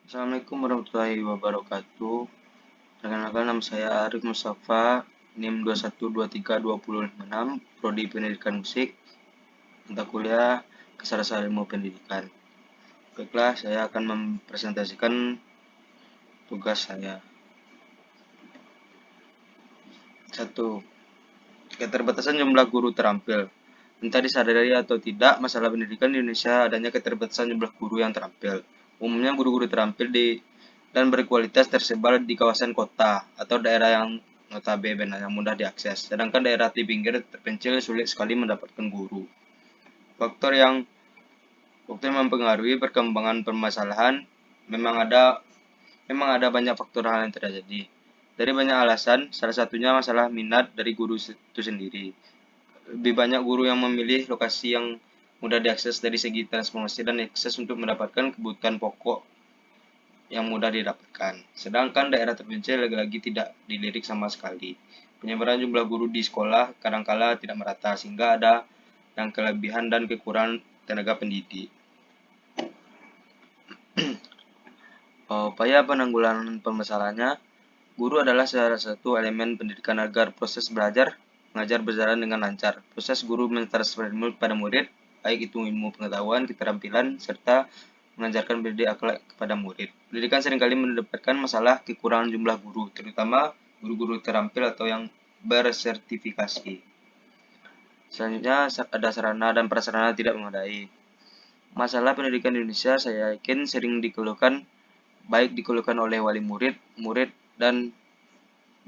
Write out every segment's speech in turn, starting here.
Assalamualaikum warahmatullahi wabarakatuh. Perkenalkan, nama saya Arif Mustafa, NIM 21232056, Prodi Pendidikan Musik, mata kuliah Kesarasa Ilmu Pendidikan. Baiklah, saya akan mempresentasikan tugas saya. 1. Keterbatasan jumlah guru terampil. Entah disadari atau tidak, masalah pendidikan di Indonesia adanya keterbatasan jumlah guru yang terampil. Umumnya guru-guru terampil dan berkualitas tersebar di kawasan kota atau daerah yang notabene yang mudah diakses. Sedangkan daerah di pinggir terpencil sulit sekali mendapatkan guru. Faktor yang mempengaruhi perkembangan permasalahan memang ada banyak faktor hal yang terjadi. Dari banyak alasan, salah satunya masalah minat dari guru itu sendiri. Lebih banyak guru yang memilih lokasi yang mudah diakses dari segi transportasi dan akses untuk mendapatkan kebutuhan pokok yang mudah didapatkan. Sedangkan daerah terpencil lagi-lagi tidak dilirik sama sekali. Penyebaran jumlah guru di sekolah kadangkala tidak merata sehingga ada yang kelebihan dan kekurangan tenaga pendidik. Upaya penanggulangan permasalahannya, guru adalah salah satu elemen pendidikan agar proses belajar mengajar berjalan dengan lancar. Proses guru mentransfer ilmu kepada murid, baik itu ilmu pengetahuan, keterampilan, serta mengajarkan pendidik akhlak kepada murid. Pendidikan seringkali mendapatkan masalah kekurangan jumlah guru, terutama guru-guru terampil atau yang bersertifikasi. Selanjutnya ada sarana dan prasarana tidak memadai. Masalah pendidikan di Indonesia saya yakin sering dikeluhkan oleh wali murid, dan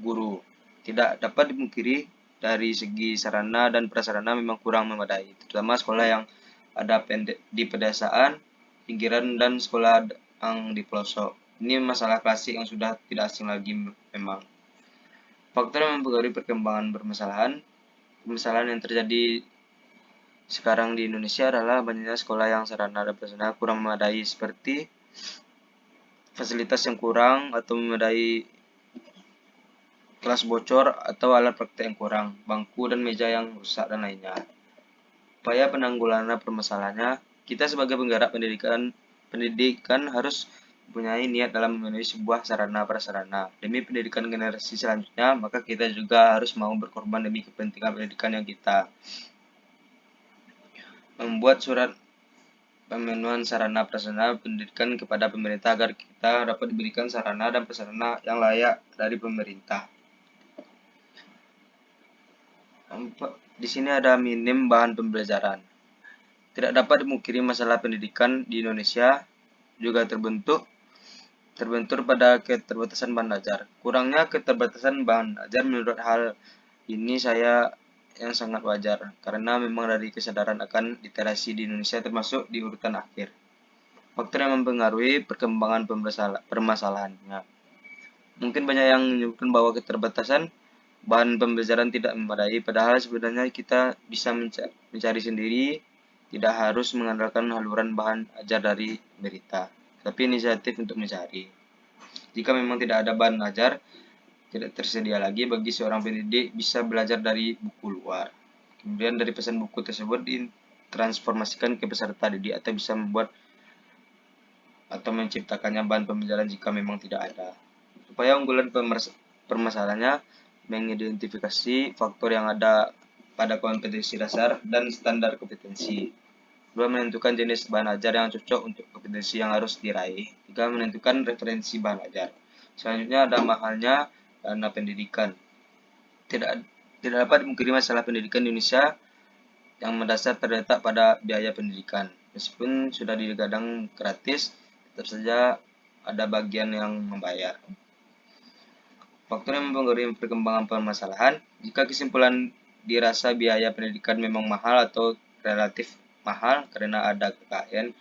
guru. Tidak dapat dipungkiri dari segi sarana dan prasarana memang kurang memadai, terutama sekolah yang ada di pedesaan, pinggiran, dan sekolah yang di pelosok. Ini masalah klasik yang sudah tidak asing lagi memang. Faktor yang mempengaruhi perkembangan permasalahan yang terjadi sekarang di Indonesia adalah banyaknya sekolah yang sarana dan prasarana kurang memadai, seperti fasilitas yang kurang atau memadai, kelas bocor atau alat praktek yang kurang, bangku dan meja yang rusak, dan lainnya. Upaya penanggulangan permasalahannya, kita sebagai penggerak pendidikan harus mempunyai niat dalam memenuhi sebuah sarana prasarana. Demi pendidikan generasi selanjutnya, maka kita juga harus mau berkorban demi kepentingan pendidikan yang kita. Membuat surat pemenuhan sarana prasarana pendidikan kepada pemerintah agar kita dapat diberikan sarana dan prasarana yang layak dari pemerintah. Di sini ada minim bahan pembelajaran. Tidak dapat dimungkiri masalah pendidikan di Indonesia juga terbentur pada keterbatasan bahan ajar. Kurangnya keterbatasan bahan ajar menurut hal ini saya yang sangat wajar, karena memang dari kesadaran akan literasi di Indonesia termasuk di urutan akhir. Faktor yang mempengaruhi perkembangan permasalahannya. Mungkin banyak yang menyebutkan bahwa keterbatasan bahan pembelajaran tidak memadai, padahal sebenarnya kita bisa mencari sendiri, tidak harus mengandalkan haluran bahan ajar dari berita, tapi inisiatif untuk mencari. Jika memang tidak ada bahan ajar, tidak tersedia lagi bagi seorang pendidik bisa belajar dari buku luar. Kemudian dari pesan buku tersebut ditransformasikan ke peserta didik atau bisa membuat atau menciptakannya bahan pembelajaran jika memang tidak ada. Upaya unggulan permasalahannya mengidentifikasi faktor yang ada pada kompetensi dasar dan standar kompetensi. 2. Menentukan jenis bahan ajar yang cocok untuk kompetensi yang harus diraih. 3. Menentukan referensi bahan ajar. Selanjutnya ada mahalnya dana pendidikan. Tidak dapat dimungkiri masalah pendidikan di Indonesia yang mendasar terletak pada biaya pendidikan. Meskipun sudah digadang gratis, tetap saja ada bagian yang membayar. Faktor yang mempengaruhi perkembangan permasalahan, jika kesimpulan dirasa biaya pendidikan memang mahal atau relatif mahal karena ada KKN,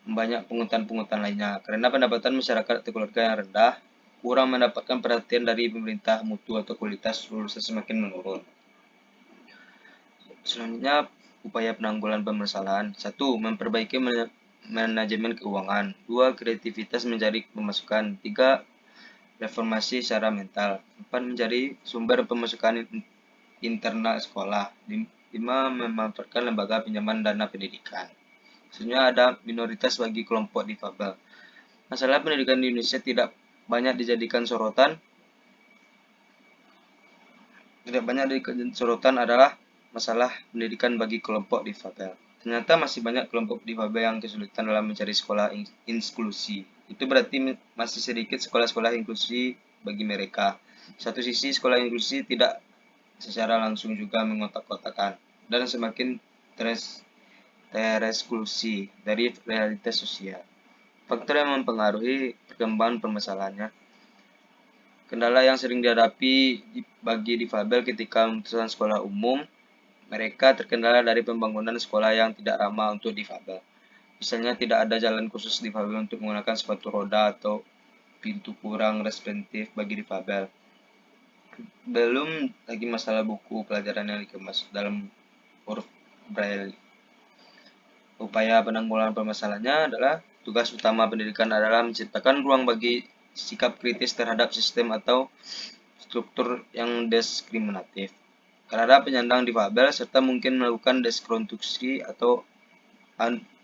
banyak pungutan-pungutan lainnya, karena pendapatan masyarakat atau keluarga yang rendah, kurang mendapatkan perhatian dari pemerintah, mutu atau kualitas lulusan semakin menurun. Selanjutnya, upaya penanggulangan permasalahan. 1. Memperbaiki manajemen keuangan. 2. Kreativitas mencari pemasukan. 3. Reformasi secara mental. 4. Mencari sumber pemasukan internal sekolah. 5. Memanfaatkan lembaga pinjaman dana pendidikan. Selanjutnya ada minoritas bagi kelompok difabel. Masalah pendidikan di Indonesia tidak banyak dijadikan sorotan. Adalah masalah pendidikan bagi kelompok difabel. Ternyata masih banyak kelompok difabel yang kesulitan dalam mencari sekolah inklusi. Itu berarti masih sedikit sekolah-sekolah inklusi bagi mereka. Satu sisi sekolah inklusi tidak secara langsung juga mengotak-kotakan dan semakin tereksklusi dari realitas sosial. Faktor yang mempengaruhi perkembangan permasalahannya. Kendala yang sering dihadapi bagi difabel ketika memutuskan sekolah umum, mereka terkendala dari pembangunan sekolah yang tidak ramah untuk difabel. Misalnya tidak ada jalan khusus difabel untuk menggunakan sepatu roda atau pintu kurang responsif bagi difabel. Belum lagi masalah buku pelajaran yang dikemas dalam huruf braille. Upaya penanggulangan permasalahannya adalah tugas utama pendidikan adalah menciptakan ruang bagi sikap kritis terhadap sistem atau struktur yang diskriminatif terhadap penyandang difabel serta mungkin melakukan deskonstruksi atau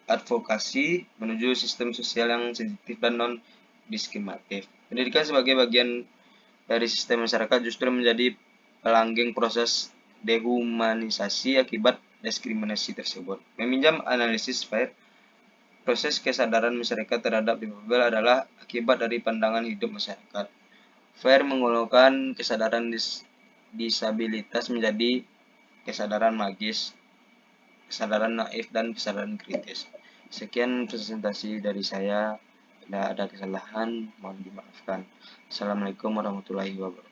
advokasi menuju sistem sosial yang sensitif dan non-diskriminatif. Pendidikan sebagai bagian dari sistem masyarakat justru menjadi pelanggeng proses dehumanisasi akibat diskriminasi tersebut. Meminjam analisis FAIR, proses kesadaran masyarakat terhadap difabel adalah akibat dari pandangan hidup masyarakat. FAIR menggolongkan kesadaran disabilitas menjadi kesadaran magis, kesadaran naif, dan kesadaran kritis. Sekian presentasi dari saya. Bila ada kesalahan, mohon dimaafkan. Assalamualaikum warahmatullahi wabarakatuh.